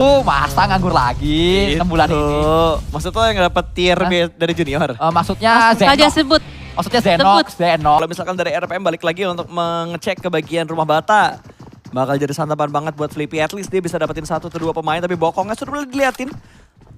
Masa nganggur lagi 6 bulan ini. Maksud lo yang dapet tier B dari junior? Maksudnya Saja Zenox. sebut. Maksudnya Zenox. Kalau misalkan dari RPM balik lagi untuk mengecek ke bagian rumah bata, bakal jadi santapan banget buat Flippy. At least dia bisa dapetin 1 atau 2 pemain, tapi bokongnya sudah mulai diliatin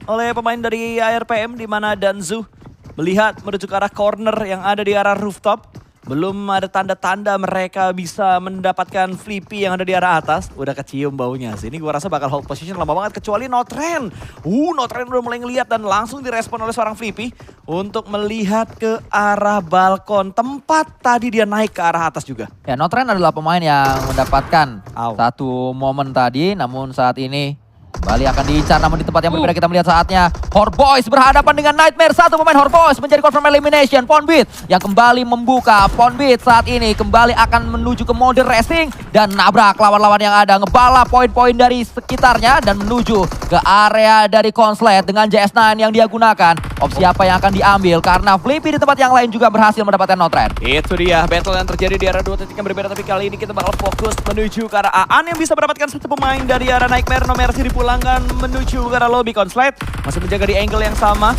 oleh pemain dari ARPM, di mana Danzu melihat menuju ke arah corner yang ada di arah rooftop. Belum ada tanda-tanda mereka bisa mendapatkan Flippy yang ada di arah atas. Udah kecium baunya sih. Ini gue rasa bakal hold position lama banget kecuali Notren. Notren udah mulai ngeliat dan langsung direspon oleh seorang Flippy untuk melihat ke arah balkon. Tempat tadi dia naik ke arah atas juga. Ya, Notren adalah pemain yang mendapatkan satu momen tadi, namun saat ini kembali akan diincar, namun di tempat yang berbeda kita melihat saatnya Horboys berhadapan dengan Nightmare. Satu pemain Horboys menjadi confirm elimination. Ponbit yang kembali membuka. Ponbit saat ini kembali akan menuju ke mode racing dan nabrak lawan-lawan yang ada. Ngebala poin-poin dari sekitarnya dan menuju ke area dari Konslet dengan JS9 yang dia gunakan. Opsi apa yang akan diambil karena Flippy di tempat yang lain juga berhasil mendapatkan Notren. Itu dia battle yang terjadi di arah 2 titik yang berbeda, tapi kali ini kita bakal fokus menuju ke arah Aan yang bisa mendapatkan satu pemain dari arah Nightmare. No Mercy dipulangkan menuju ke arah lobby. Konslet masih menjaga di angle yang sama.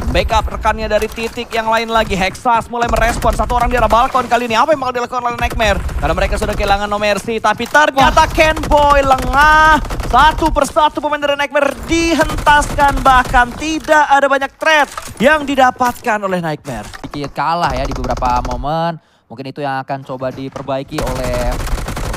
Backup rekannya dari titik yang lain lagi. Hexas mulai merespon satu orang di arah balkon. Kali ini apa yang bakal dilakukan oleh Nightmare? Karena mereka sudah kehilangan No Mercy, tapi ternyata Kenboy lengah. Satu persatu pemain dari Nightmare dihentaskan, bahkan tidak ada banyak trade yang didapatkan oleh Nightmare. Sedikit kalah ya di beberapa momen. Mungkin itu yang akan coba diperbaiki oleh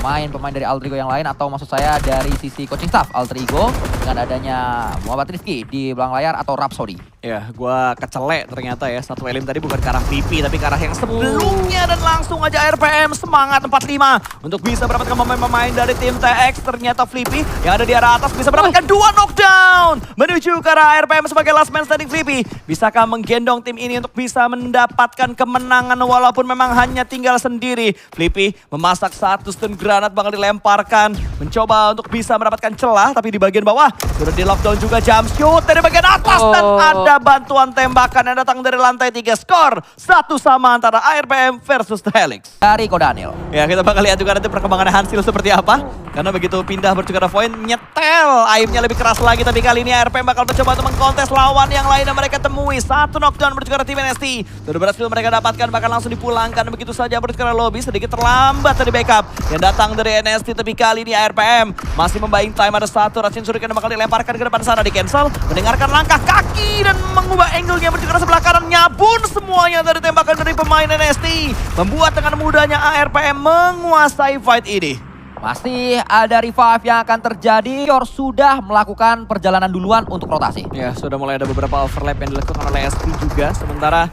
pemain dari Alter Ego yang lain, atau maksud saya dari sisi coaching staff Alter Ego dengan adanya Muhammad Rizky di belakang layar atau Rhapsody. Ya, gua kecelek ternyata ya. Satu elim tadi bukan ke arah Flippy, tapi ke arah yang sebelumnya. Dan langsung aja RPM semangat 45 untuk bisa mendapatkan pemain-pemain dari tim TX. Ternyata Flippy yang ada di arah atas bisa mendapatkan 2 knockdown. Menuju ke arah RPM sebagai last man standing. Flippy bisakah menggendong tim ini untuk bisa mendapatkan kemenangan walaupun memang hanya tinggal sendiri. Flippy memasak 1 stun granat bakal dilemparkan. Mencoba untuk bisa mendapatkan celah, tapi di bagian bawah sudah di lockdown juga jump shoot dari bagian atas. Dan ada bantuan tembakan yang datang dari lantai 3. Skor 1-1 antara ARPM versus The Helix. Dari Kodanil. Ya, kita bakal lihat juga nanti perkembangan Hansil seperti apa. Karena begitu pindah bertukar poin, nyetel aimnya lebih keras lagi. Tapi kali ini ARPM bakal mencoba untuk mengkontes lawan yang lain yang mereka temui. 1 knockdown bertukar tim NST. Sudah berhasil mereka dapatkan, bahkan langsung dipulangkan. Begitu saja bertukar lobby, sedikit terlambat dari backup yang datang dari NST. Tapi kali ini ARPM masih membayang time. Ada 1 Racun Shuriken yang bakal dilemparkan ke depan sana. Di cancel, mendengarkan langkah kaki dan mengubah angle-nya menuju ke sebelah kanan. Nyabun semuanya dari tembakan dari pemain NST. Membuat dengan mudahnya ARPM menguasai fight ini. Masih ada revive yang akan terjadi. Yor sudah melakukan perjalanan duluan untuk rotasi. Ya, sudah mulai ada beberapa overlap yang dilakukan oleh SP juga. Sementara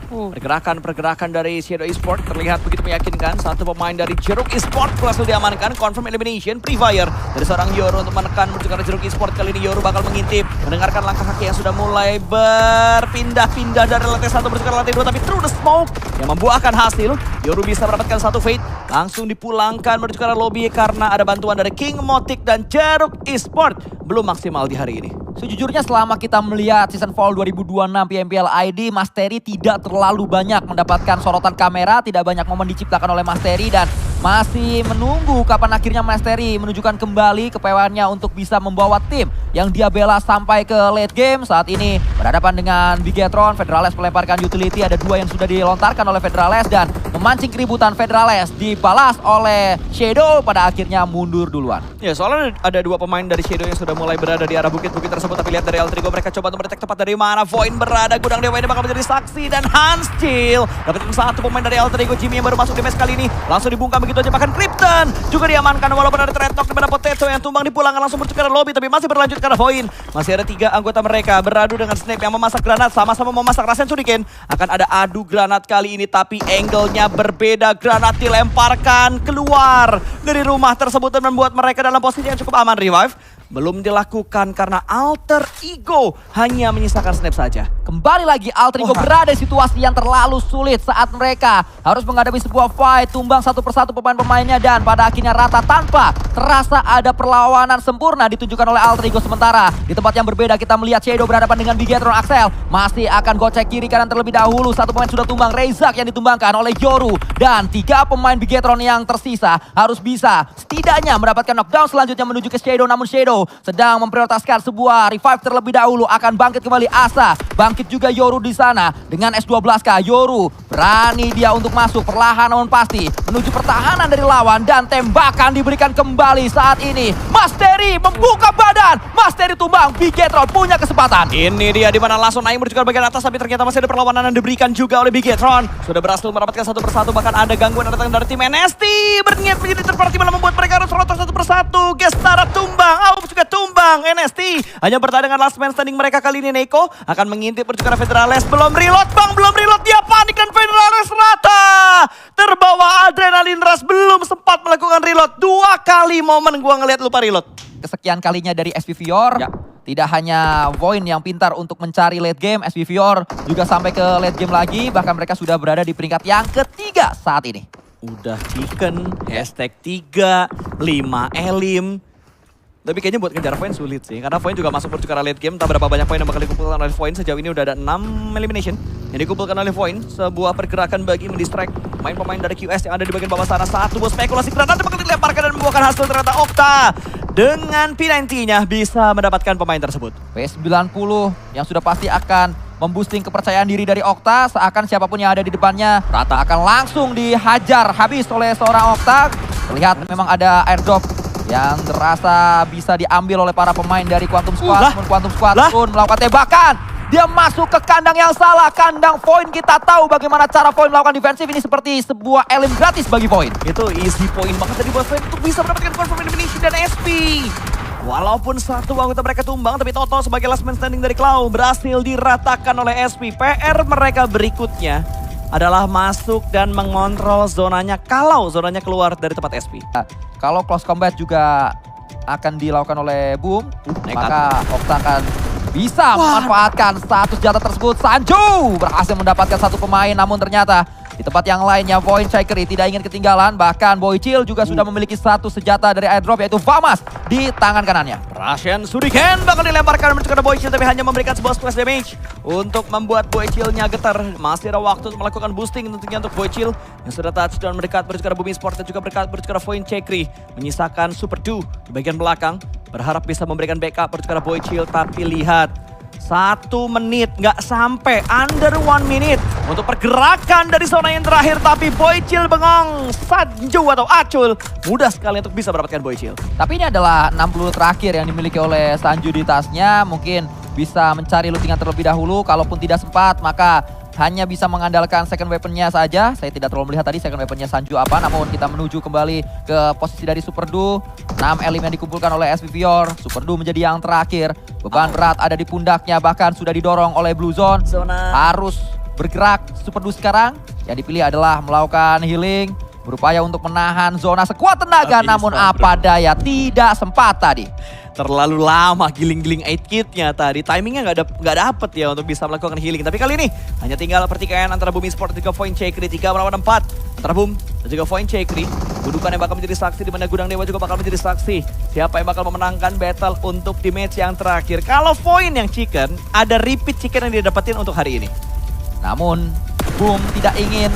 pergerakan dari Shadow Esport terlihat begitu meyakinkan. Satu pemain dari Jeruk Esport berhasil diamankan. Confirm elimination, Free Fire dari seorang Yoru untuk menekan menuju ke Jeruk Esport. Kali ini Yoru bakal mengintip. Mendengarkan langkah kaki yang sudah mulai berpindah-pindah dari lantai 1 menuju ke lantai 2. Tapi through the smoke yang membuahkan hasil. Yoru bisa mendapatkan 1 fade. Langsung dipulangkan menuju ke lobby karena ada bantuan dari King Motik dan Jeruk Esport. Belum maksimal di hari ini. Sejujurnya selama kita melihat season fall 2026 PMPL ID, Mastery tidak terlalu banyak mendapatkan sorotan kamera, tidak banyak momen diciptakan oleh Mastery, dan masih menunggu kapan akhirnya Mastery menunjukkan kembali kepewaannya untuk bisa membawa tim yang dia bela sampai ke late game. Saat ini berhadapan dengan Bigetron. Federales melemparkan utility, ada 2 yang sudah dilontarkan oleh Federales dan memancing keributan. Federales dibalas oleh Shadow, pada akhirnya mundur duluan. Ya, soalnya ada 2 pemain dari Shadow yang sudah mulai berada di arah bukit-bukit tersebut. Tapi lihat dari Alter Ego, mereka coba untuk mendetek tepat dari mana Void berada. Gudang Dewa ini bakal menjadi saksi, dan Hans Chill dapetin 1 pemain dari Alter Ego. Jimmy yang baru masuk di match kali ini langsung dibungkam begitu aja. Bahkan Krypton juga diamankan walaupun ada threat knock daripada Potato yang tumbang dipulangkan langsung bertukar lobby. Tapi masih berlanjut karena Void. Masih ada 3 anggota mereka beradu dengan Snape yang memasak granat. Sama-sama memasak Rasen Shuriken. Akan ada adu granat kali ini, tapi angle-nya berbeda. Granat dilemparkan keluar dari rumah tersebut dan membuat mereka dalam posisi yang cukup aman. Revive belum dilakukan karena Alter Ego hanya menyisakan Snap saja. kembali lagi Altrigo berada di situasi yang terlalu sulit saat mereka harus menghadapi sebuah fight, tumbang satu persatu pemain-pemainnya dan pada akhirnya rata tanpa terasa ada perlawanan sempurna ditunjukkan oleh Altrigo. Sementara di tempat yang berbeda kita melihat Shadow berhadapan dengan Bigetron. Axel masih akan gocek kiri kanan terlebih dahulu. Satu pemain sudah tumbang, Rezak yang ditumbangkan oleh Yoru, dan 3 pemain Bigetron yang tersisa harus bisa setidaknya mendapatkan knockdown selanjutnya menuju ke Shadow. Namun Shadow sedang memprioritaskan sebuah revive terlebih dahulu, akan bangkit kembali Asa, bangkit juga Yoru di sana dengan S12K. Yoru berani dia untuk masuk perlahan namun pasti menuju pertahanan dari lawan dan tembakan diberikan kembali saat ini. Mas Terry membuka badan, Mas Terry tumbang, Bigetron punya kesempatan. Ini dia di mana langsung naik menuju ke bagian atas, tapi ternyata masih ada perlawanan yang diberikan juga oleh Bigetron. Sudah berhasil mendapatkan satu persatu, bahkan ada gangguan yang datang dari tim NST. Berniat menjadi third party malah membuat mereka harus rotor satu persatu. Gestara tumbang, Aup juga tumbang. NST hanya bertahan dengan last man standing mereka kali ini. Neko akan mengintip menuju ke arah Federales. Belum reload bang, belum reload. Dia panik dan Federales rata. Terbawa adrenalin rush, belum sempat melakukan reload. 2 kali momen gua ngelihat lupa reload. Kesekian kalinya dari SPVR. Ya. Tidak hanya Void yang pintar untuk mencari late game, SPVR juga sampai ke late game lagi. Bahkan mereka sudah berada di peringkat yang ketiga saat ini. Udah chicken, hashtag 3, 5 elim. Tapi kayaknya buat ngejar Void sulit sih. Karena Void juga masuk menuju ke arah late game. Entah berapa banyak poin yang bakal dikumpulkan oleh Void. Sejauh ini udah ada 6 elimination yang dikumpulkan oleh Void. Sebuah pergerakan bagi mendistract pemain-pemain dari QS yang ada di bagian bawah sana. Satu buah spekulasi granat bakal dilemparkan dan membuahkan hasil. Ternyata Okta dengan P90-nya bisa mendapatkan pemain tersebut. P90 yang sudah pasti akan memboosting kepercayaan diri dari Okta. Seakan siapapun yang ada di depannya rata akan langsung dihajar habis oleh seorang Okta. Terlihat memang ada airdrop yang terasa bisa diambil oleh para pemain dari Quantum Squad. Namun Quantum Squad pun melakukan tembakan. Dia masuk ke kandang yang salah, kandang Void. Kita tahu bagaimana cara Void melakukan defensif. Ini seperti sebuah elim gratis bagi Void. Itu easy point banget tadi buat Void untuk bisa mendapatkan confirm elimination dan SP. Walaupun satu anggota mereka tumbang, tapi Toto sebagai last man standing dari Cloud berhasil diratakan oleh SP. PR mereka berikutnya adalah masuk dan mengontrol zonanya kalau zonanya keluar dari tempat SP. Kalau close combat juga akan dilakukan oleh Boom, maka Okta akan bisa memanfaatkan satu senjata tersebut. Sanju berhasil mendapatkan satu pemain, namun ternyata di tempat yang lainnya Void Chikeri tidak ingin ketinggalan. Bahkan Boychill juga sudah memiliki satu senjata dari airdrop, yaitu Famas di tangan kanannya. Russian Shuriken bakal dilemparkan menuju ke Boychill, tapi hanya memberikan sebuah splash damage untuk membuat Boychill-nya getar. Masih ada waktu untuk melakukan boosting tentunya untuk Boychill yang sudah touchdown mendekat menuju ke Bumi Sport dan juga berdekat menuju ke Void Chikeri. Menyisakan Super 2 di bagian belakang, berharap bisa memberikan backup menuju ke Boychill, tapi lihat 1 menit, nggak sampai, under 1 minute untuk pergerakan dari zona yang terakhir. Tapi Boychill bengong, Sanju atau Acul mudah sekali untuk bisa mendapatkan Boychill. Tapi ini adalah 60 terakhir yang dimiliki oleh Sanju di tasnya. Mungkin bisa mencari lootingan terlebih dahulu. Kalaupun tidak sempat, maka hanya bisa mengandalkan second weaponnya saja. Saya tidak terlalu melihat tadi second weaponnya Sanju apa. Namun kita menuju kembali ke posisi dari Super Du. 6 elim yang dikumpulkan oleh SPVR. Super Du menjadi yang terakhir. Beban berat ada di pundaknya, bahkan sudah didorong oleh Blue Zone. Harus bergerak Super Du sekarang. Yang dipilih adalah melakukan healing, berupaya untuk menahan zona sekuat tenaga. Namun apa daya, tidak sempat tadi. Terlalu lama giling-giling 8 kitnya tadi. Timingnya nggak dapet ya untuk bisa melakukan healing. Tapi kali ini hanya tinggal pertikaian antara Bumi Sport dan juga Void Chikeri. 3 melawan 4 antara Boom dan juga Void Chikeri. Dudukan yang bakal menjadi saksi, di mana Gudang Dewa juga bakal menjadi saksi. Siapa yang bakal memenangkan battle untuk di match yang terakhir. Kalau Void yang chicken, ada repeat chicken yang dia dapetin untuk hari ini. Namun Boom tidak ingin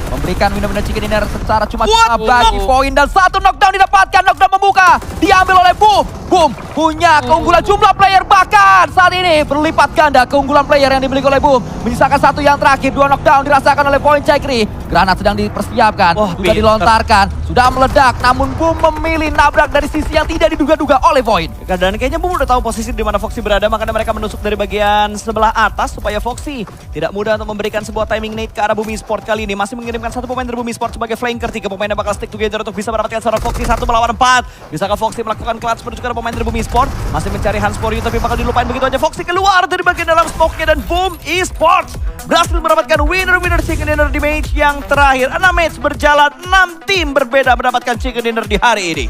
memberikan winner-winner chicken dinner secara cuma-cuma bagi Void. Dan satu knockdown didapatkan, knockdown membuka, diambil oleh Boom. Boom punya keunggulan jumlah player, bahkan saat ini berlipat ganda keunggulan player yang dimiliki oleh Boom. Menyisakan satu yang terakhir, 2 knockdown dirasakan oleh Void Chikeri. Granat sedang dipersiapkan, sudah dilontarkan, sudah meledak. Namun Boom memilih nabrak dari sisi yang tidak diduga-duga oleh Void. Dan kayaknya Boom udah tahu posisi di mana Foxy berada, makanya mereka menusuk dari bagian sebelah atas supaya Foxy tidak mudah untuk memberikan sebuah timing nade ke arah Bumi Sport kali ini. Masih mengirimkan satu pemain dari Bumi Sport sebagai flanker. 3 pemain yang bakal stick together untuk bisa mendapatkan seorang Foxy 1 melawan 4. Bisakah Foxy melakukan clutch menuju ke pemain dari Bumi Sport? Masih mencari Hans for You, tapi bakal dilupain begitu aja. Foxy keluar dari bagian dalam smoke-nya dan Boom Esports berhasil mendapatkan winner-winner chicken dinner di match yang terakhir. 6 match berjalan, 6 tim berbeda mendapatkan chicken dinner di hari ini.